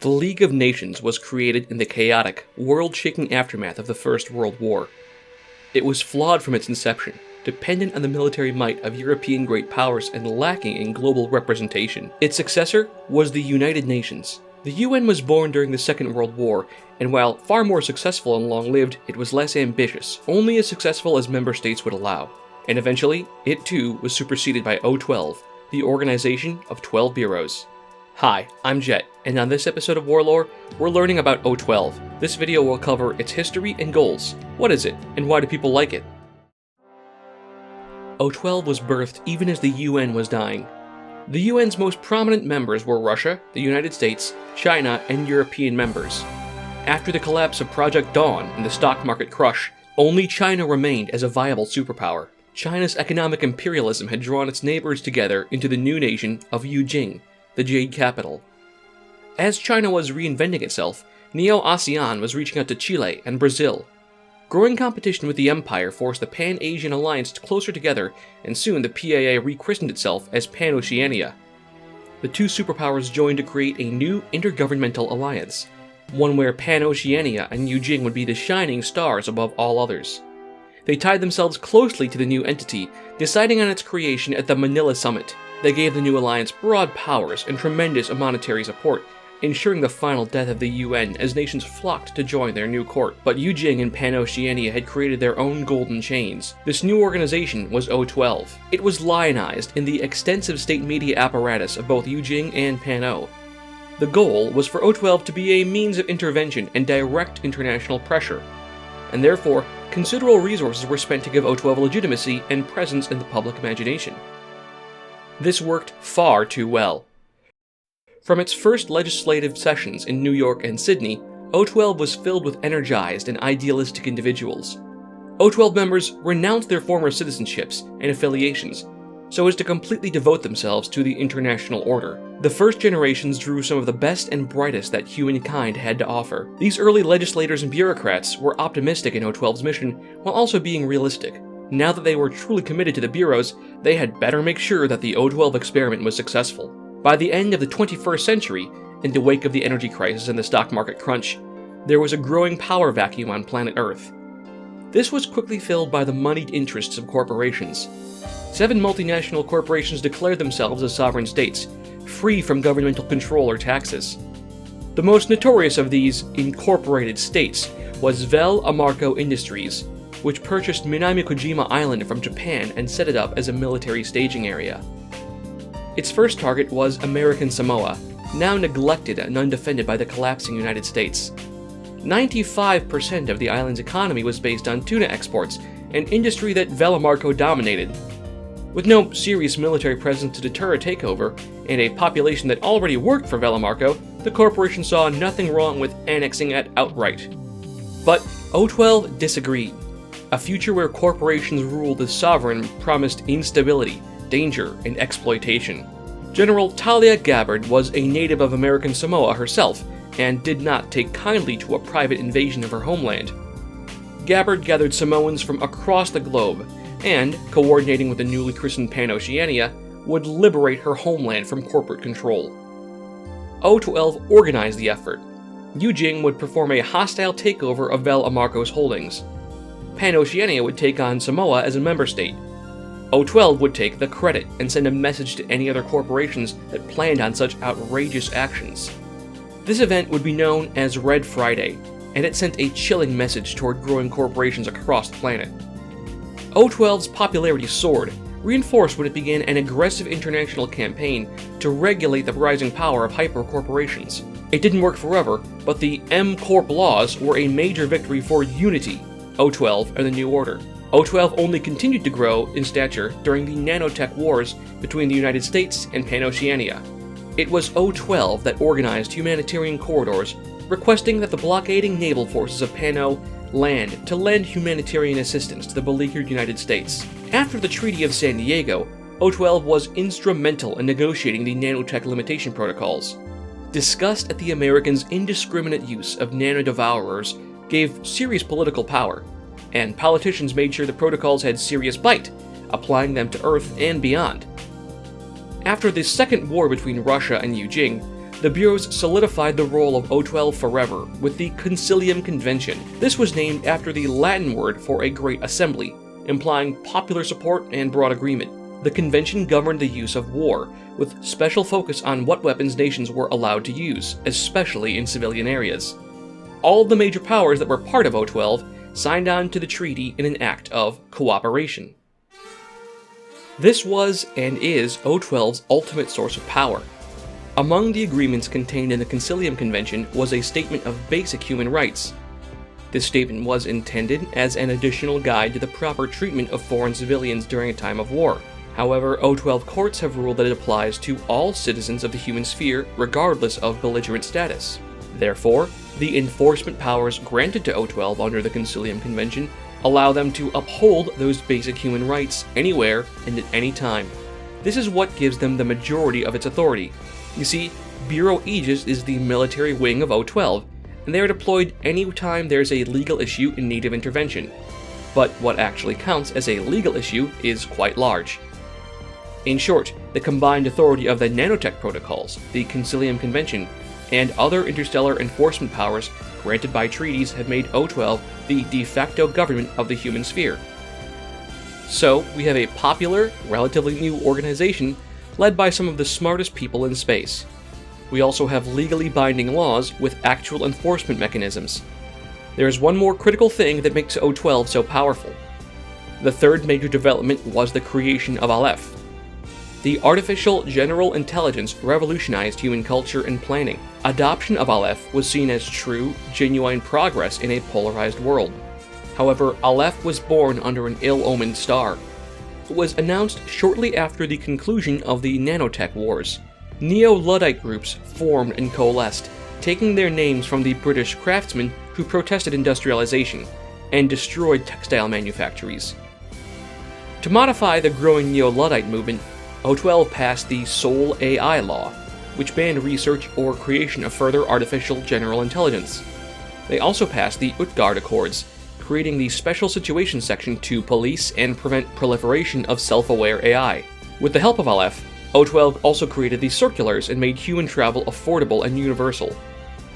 The League of Nations was created in the chaotic, world-shaking aftermath of the First World War. It was flawed from its inception, dependent on the military might of European great powers and lacking in global representation. Its successor was the United Nations. The UN was born during the Second World War, and while far more successful and long-lived, it was less ambitious, only as successful as member states would allow. And eventually, it too was superseded by O-12, the Organization of 12 Bureaus. Hi, I'm Jet, and on this episode of Warlore, we're learning about O-12. This video will cover its history and goals. What is it, and why do people like it? O-12 was birthed even as the UN was dying. The UN's most prominent members were Russia, the United States, China, and European members. After the collapse of Project Dawn and the stock market crush, only China remained as a viable superpower. China's economic imperialism had drawn its neighbors together into the new nation of Yujing, the Jade Capital. As China was reinventing itself, Neo-ASEAN was reaching out to Chile and Brazil. Growing competition with the Empire forced the Pan-Asian Alliance closer together, and soon the PAA rechristened itself as Pan-Oceania. The two superpowers joined to create a new intergovernmental alliance, one where Pan-Oceania and Yujing would be the shining stars above all others. They tied themselves closely to the new entity, deciding on its creation at the Manila Summit. They gave the new alliance broad powers and tremendous monetary support, ensuring the final death of the UN as nations flocked to join their new court. But Yujing and Pan-Oceania had created their own golden chains. This new organization was O-12. It was lionized in the extensive state media apparatus of both Yujing and Pan-O. The goal was for O-12 to be a means of intervention and direct international pressure, and therefore considerable resources were spent to give O-12 legitimacy and presence in the public imagination. This worked far too well. From its first legislative sessions in New York and Sydney, O-12 was filled with energized and idealistic individuals. O-12 members renounced their former citizenships and affiliations so as to completely devote themselves to the international order. The first generations drew some of the best and brightest that humankind had to offer. These early legislators and bureaucrats were optimistic in O-12's mission while also being realistic. Now that they were truly committed to the bureaus, they had better make sure that the O-12 experiment was successful. By the end of the 21st century, in the wake of the energy crisis and the stock market crunch, there was a growing power vacuum on planet Earth. This was quickly filled by the moneyed interests of corporations. 7 multinational corporations declared themselves as sovereign states, free from governmental control or taxes. The most notorious of these incorporated states was Vel Amarco Industries, which purchased Minami-Kojima Island from Japan and set it up as a military staging area. Its first target was American Samoa, now neglected and undefended by the collapsing United States. 95% of the island's economy was based on tuna exports, an industry that Vel Amarco dominated. With no serious military presence to deter a takeover, and a population that already worked for Vel Amarco, the corporation saw nothing wrong with annexing it outright. But O-12 disagreed. A future where corporations ruled as sovereign promised instability, danger, and exploitation. General Talia Gabbard was a native of American Samoa herself, and did not take kindly to a private invasion of her homeland. Gabbard gathered Samoans from across the globe, and, coordinating with the newly christened Pan-Oceania, would liberate her homeland from corporate control. O-12 organized the effort. Yujing would perform a hostile takeover of Vel Amarco's holdings. Pan-Oceania would take on Samoa as a member state. O-12 would take the credit and send a message to any other corporations that planned on such outrageous actions. This event would be known as Red Friday, and it sent a chilling message toward growing corporations across the planet. O-12's popularity soared, reinforced when it began an aggressive international campaign to regulate the rising power of hyper-corporations. It didn't work forever, but the M-Corp laws were a major victory for unity, O-12 and the New Order. O-12 only continued to grow in stature during the nanotech wars between the United States and Pan-Oceania. It was O-12 that organized humanitarian corridors, requesting that the blockading naval forces of Pan-O land to lend humanitarian assistance to the beleaguered United States. After the Treaty of San Diego, O-12 was instrumental in negotiating the nanotech limitation protocols. Disgust at the Americans' indiscriminate use of nano-devourers gave serious political power, and politicians made sure the protocols had serious bite, applying them to Earth and beyond. After the second war between Russia and Yujing, the bureaus solidified the role of O-12 forever with the Concilium Convention. This was named after the Latin word for a great assembly, implying popular support and broad agreement. The convention governed the use of war, with special focus on what weapons nations were allowed to use, especially in civilian areas. All of the major powers that were part of O-12 signed on to the treaty in an act of cooperation. This was and is O-12's ultimate source of power. Among the agreements contained in the Concilium Convention was a statement of basic human rights. This statement was intended as an additional guide to the proper treatment of foreign civilians during a time of war. However, O-12 courts have ruled that it applies to all citizens of the human sphere regardless of belligerent status. Therefore, the enforcement powers granted to O-12 under the Concilium Convention allow them to uphold those basic human rights anywhere and at any time. This is what gives them the majority of its authority. You see, Bureau Aegis is the military wing of O-12, and they are deployed anytime there's a legal issue in need of intervention. But what actually counts as a legal issue is quite large. In short, the combined authority of the nanotech protocols, the Concilium Convention, and other interstellar enforcement powers granted by treaties have made O-12 the de facto government of the human sphere. So, we have a popular, relatively new organization led by some of the smartest people in space. We also have legally binding laws with actual enforcement mechanisms. There is one more critical thing that makes O-12 so powerful. The third major development was the creation of Aleph. The artificial general intelligence revolutionized human culture and planning. Adoption of Aleph was seen as true, genuine progress in a polarized world. However, Aleph was born under an ill-omened star. It was announced shortly after the conclusion of the nanotech wars. Neo-Luddite groups formed and coalesced, taking their names from the British craftsmen who protested industrialization and destroyed textile manufactories. To modify the growing Neo-Luddite movement, O-12 passed the Sole AI Law, which banned research or creation of further artificial general intelligence. They also passed the Utgard Accords, creating the Special Situations Section to police and prevent proliferation of self-aware AI. With the help of Aleph, O-12 also created the Circulars and made human travel affordable and universal.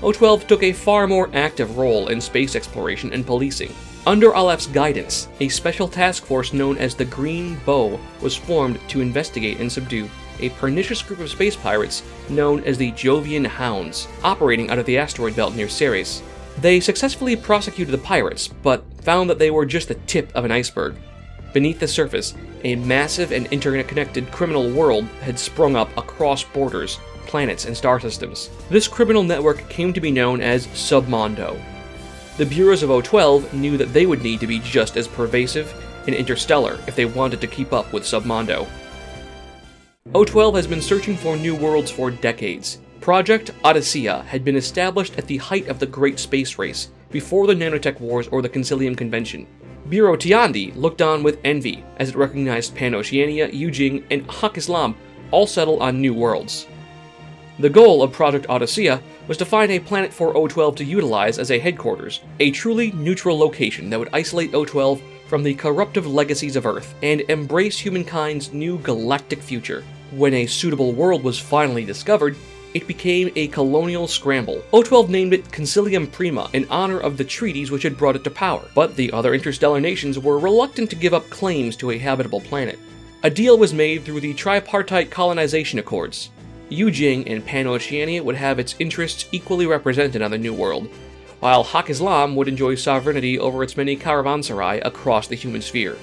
O-12 took a far more active role in space exploration and policing. Under Aleph's guidance, a special task force known as the Green Bow was formed to investigate and subdue a pernicious group of space pirates known as the Jovian Hounds, operating out of the asteroid belt near Ceres. They successfully prosecuted the pirates, but found that they were just the tip of an iceberg. Beneath the surface, a massive and interconnected criminal world had sprung up across borders, planets, and star systems. This criminal network came to be known as Submondo. The bureaus of O-12 knew that they would need to be just as pervasive and interstellar if they wanted to keep up with Submondo. O-12 has been searching for new worlds for decades. Project Odyssea had been established at the height of the Great Space Race, before the Nanotech Wars or the Concilium Convention. Bureau Tiandi looked on with envy as it recognized Pan-Oceania, Yujing, and haqqislam all settle on new worlds. The goal of Project Odyssea was to find a planet for O-12 to utilize as a headquarters, a truly neutral location that would isolate O-12 from the corruptive legacies of Earth and embrace humankind's new galactic future. When a suitable world was finally discovered, it became a colonial scramble. O-12 named it Concilium Prima in honor of the treaties which had brought it to power, but the other interstellar nations were reluctant to give up claims to a habitable planet. A deal was made through the Tripartite Colonization Accords. Yujing and Pan-Oceania would have its interests equally represented on the New World, while haqqislam would enjoy sovereignty over its many caravanserai across the human sphere.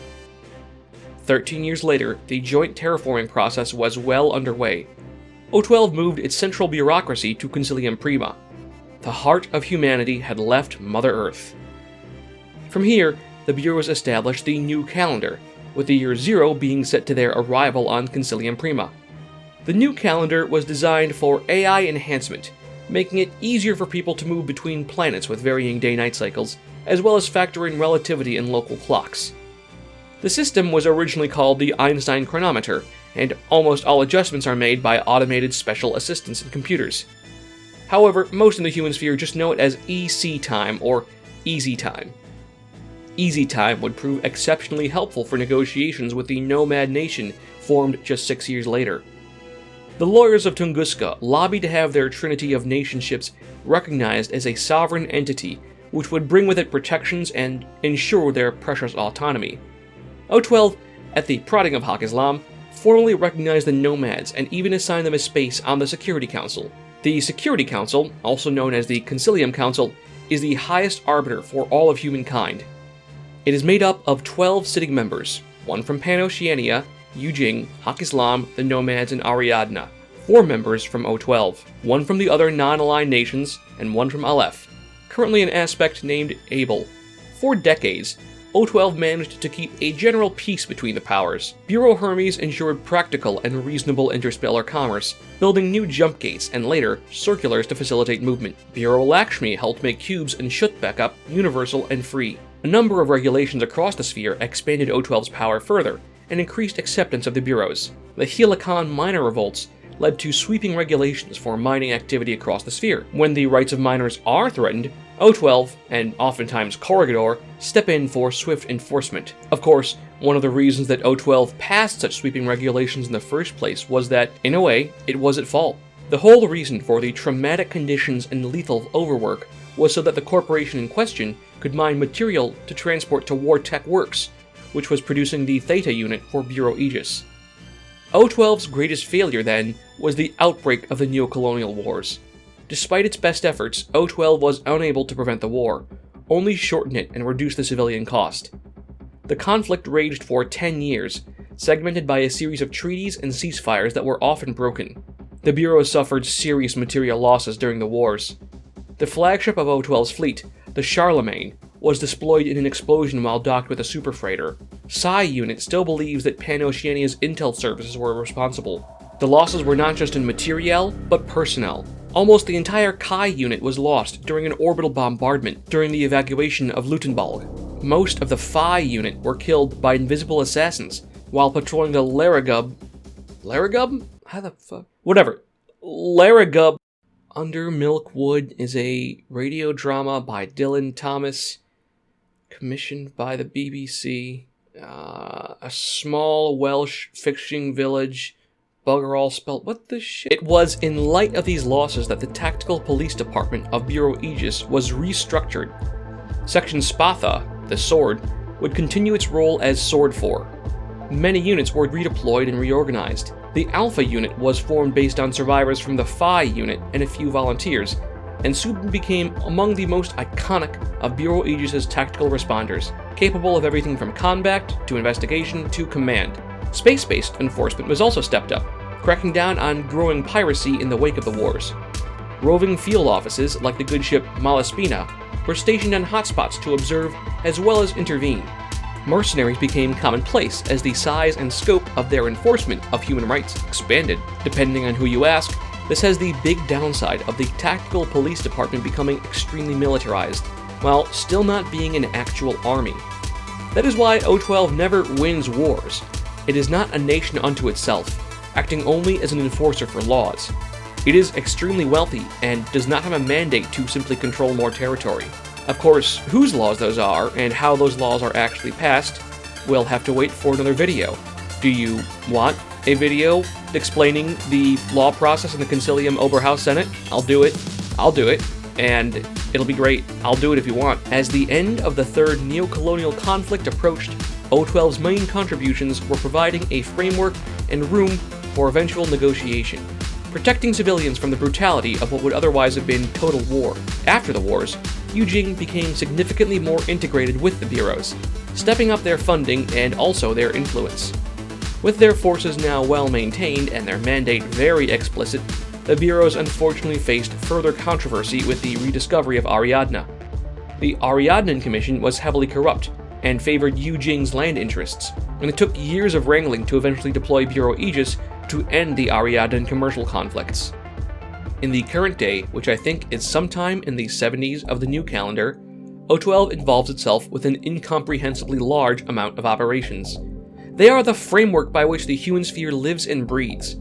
13 years later, the joint terraforming process was well underway. O-12 moved its central bureaucracy to Concilium Prima. The heart of humanity had left Mother Earth. From here, the bureaus established the new calendar, with the year 0 being set to their arrival on Concilium Prima. The new calendar was designed for AI enhancement, making it easier for people to move between planets with varying day-night cycles, as well as factor in relativity and local clocks. The system was originally called the Einstein chronometer, and almost all adjustments are made by automated special assistants and computers. However, most in the human sphere just know it as EC time or Easy Time. Easy Time would prove exceptionally helpful for negotiations with the Nomad Nation formed just 6 years later. The lawyers of Tunguska lobbied to have their trinity of nationships recognized as a sovereign entity which would bring with it protections and ensure their precious autonomy. O-12, at the prodding of haqqislam, formally recognized the nomads and even assigned them a space on the Security Council. The Security Council, also known as the Concilium Council, is the highest arbiter for all of humankind. It is made up of 12 sitting members, one from Pan-Oceania, Yujing, haqqislam, the Nomads, and Ariadna, 4 members from O-12, one from the other non-aligned nations, and one from Aleph, currently an aspect named Abel. For decades, O-12 managed to keep a general peace between the powers. Bureau Hermes ensured practical and reasonable interstellar commerce, building new jump gates and later circulars to facilitate movement. Bureau Lakshmi helped make cubes and Shut backup universal and free. A number of regulations across the sphere expanded O-12's power further and increased acceptance of the bureaus. The Helican miner revolts led to sweeping regulations for mining activity across the sphere. When the rights of miners are threatened, O-12, and oftentimes Corregidor, step in for swift enforcement. Of course, one of the reasons that O-12 passed such sweeping regulations in the first place was that, in a way, it was at fault. The whole reason for the traumatic conditions and lethal overwork was so that the corporation in question could mine material to transport to War Tech Works, which was producing the Theta unit for Bureau Aegis. O-12's greatest failure, then, was the outbreak of the Neo-Colonial Wars. Despite its best efforts, O-12 was unable to prevent the war, only shorten it and reduce the civilian cost. The conflict raged for 10 years, segmented by a series of treaties and ceasefires that were often broken. The Bureau suffered serious material losses during the wars. The flagship of O-12's fleet, the Charlemagne, was deployed in an explosion while docked with a superfreighter. Psi Unit still believes that Pan-Oceania's intel services were responsible. The losses were not just in materiel, but personnel. Almost the entire Kai unit was lost during an orbital bombardment during the evacuation of Lutenbalg. Most of the Phi unit were killed by invisible assassins while patrolling the Laragub. Laragub? How the fuck? Whatever. Laragub. Under Milkwood is a radio drama by Dylan Thomas, commissioned by the BBC. A small Welsh fishing village. Bugger all spelled. What the shit? It was in light of these losses that the Tactical Police Department of Bureau Aegis was restructured. Section Spatha, the Sword, would continue its role as Sword 4. Many units were redeployed and reorganized. The Alpha unit was formed based on survivors from the Phi unit and a few volunteers, and soon became among the most iconic of Bureau Aegis' tactical responders, capable of everything from combat to investigation to command. Space-based enforcement was also stepped up, cracking down on growing piracy in the wake of the wars. Roving field offices, like the good ship Malaspina, were stationed on hotspots to observe as well as intervene. Mercenaries became commonplace as the size and scope of their enforcement of human rights expanded. Depending on who you ask, this has the big downside of the Tactical Police Department becoming extremely militarized, while still not being an actual army. That is why O-12 never wins wars. It is not a nation unto itself, acting only as an enforcer for laws. It is extremely wealthy and does not have a mandate to simply control more territory. Of course, whose laws those are and how those laws are actually passed, we'll have to wait for another video. Do you want a video explaining the law process in the Concilium Oberhaus Senate? I'll do it, and it'll be great. I'll do it if you want. As the end of the third neo-colonial conflict approached, O-12's main contributions were providing a framework and room for eventual negotiation, protecting civilians from the brutality of what would otherwise have been total war. After the wars, Yujing became significantly more integrated with the bureaus, stepping up their funding and also their influence. With their forces now well maintained and their mandate very explicit, the bureaus unfortunately faced further controversy with the rediscovery of Ariadna. The Ariadnan Commission was heavily corrupt and favored Yujing's land interests, and it took years of wrangling to eventually deploy Bureau Aegis to end the Ariadnan commercial conflicts. In the current day, which I think is sometime in the 70s of the new calendar, O-12 involves itself with an incomprehensibly large amount of operations. They are the framework by which the human sphere lives and breathes.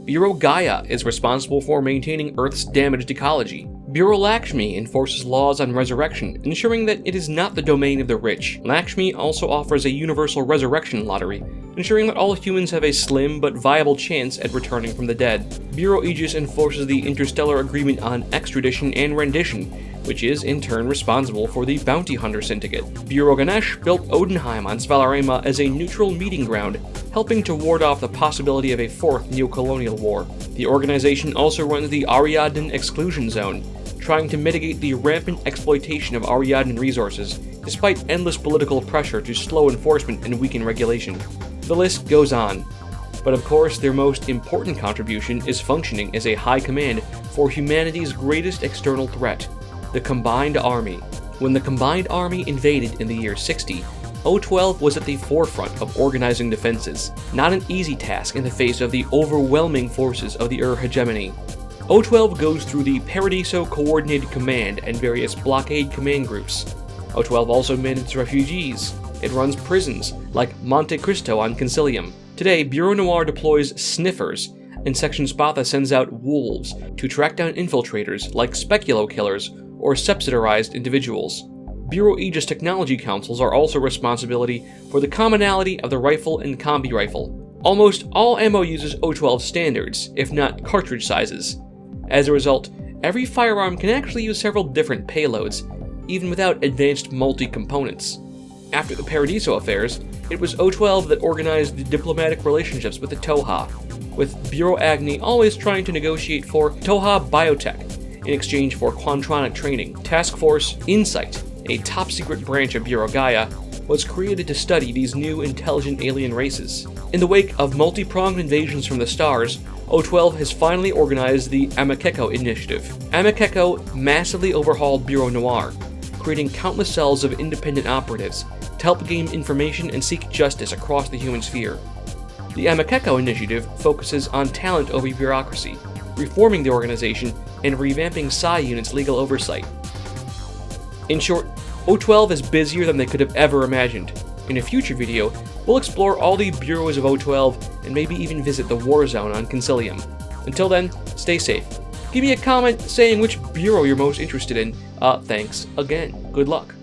Bureau Gaia is responsible for maintaining Earth's damaged ecology. Bureau Lakshmi enforces laws on resurrection, ensuring that it is not the domain of the rich. Lakshmi also offers a universal resurrection lottery, ensuring that all humans have a slim but viable chance at returning from the dead. Bureau Aegis enforces the Interstellar Agreement on Extradition and Rendition, which is in turn responsible for the Bounty Hunter Syndicate. Bureau Ganesh built Odenheim on Svalarema as a neutral meeting ground, helping to ward off the possibility of a fourth neocolonial war. The organization also runs the Ariadne Exclusion Zone, trying to mitigate the rampant exploitation of Ariadne resources, despite endless political pressure to slow enforcement and weaken regulation. The list goes on. But of course, their most important contribution is functioning as a high command for humanity's greatest external threat, the Combined Army. When the Combined Army invaded in the year 60, O-12 was at the forefront of organizing defenses, not an easy task in the face of the overwhelming forces of the hegemony. O-12 goes through the Paradiso Coordinated Command and various blockade command groups. O-12 also manages refugees. It runs prisons, like Monte Cristo on Concilium. Today, Bureau Noir deploys sniffers, and Section Spatha sends out wolves to track down infiltrators like speculo killers or sepsidarized individuals. Bureau Aegis technology councils are also responsibility for the commonality of the rifle and combi rifle. Almost all ammo uses O-12 standards, if not cartridge sizes. As a result, every firearm can actually use several different payloads, even without advanced multi-components. After the Paradiso affairs, it was O-12 that organized the diplomatic relationships with the tohaa, with Bureau Agni always trying to negotiate for tohaa biotech in exchange for quantronic training. Task Force Insight, a top-secret branch of Bureau Gaia, was created to study these new intelligent alien races. In the wake of multi-pronged invasions from the stars, O-12 has finally organized the Amakeko Initiative. Amakeko massively overhauled Bureau Noir, creating countless cells of independent operatives to help gain information and seek justice across the human sphere. The Amakeko Initiative focuses on talent over bureaucracy, reforming the organization, and revamping Psi Unit's legal oversight. In short, O-12 is busier than they could have ever imagined. In a future video, we'll explore all the bureaus of O-12 and maybe even visit the war zone on Concilium. Until then, stay safe. Give me a comment saying which bureau you're most interested in. Thanks again. Good luck.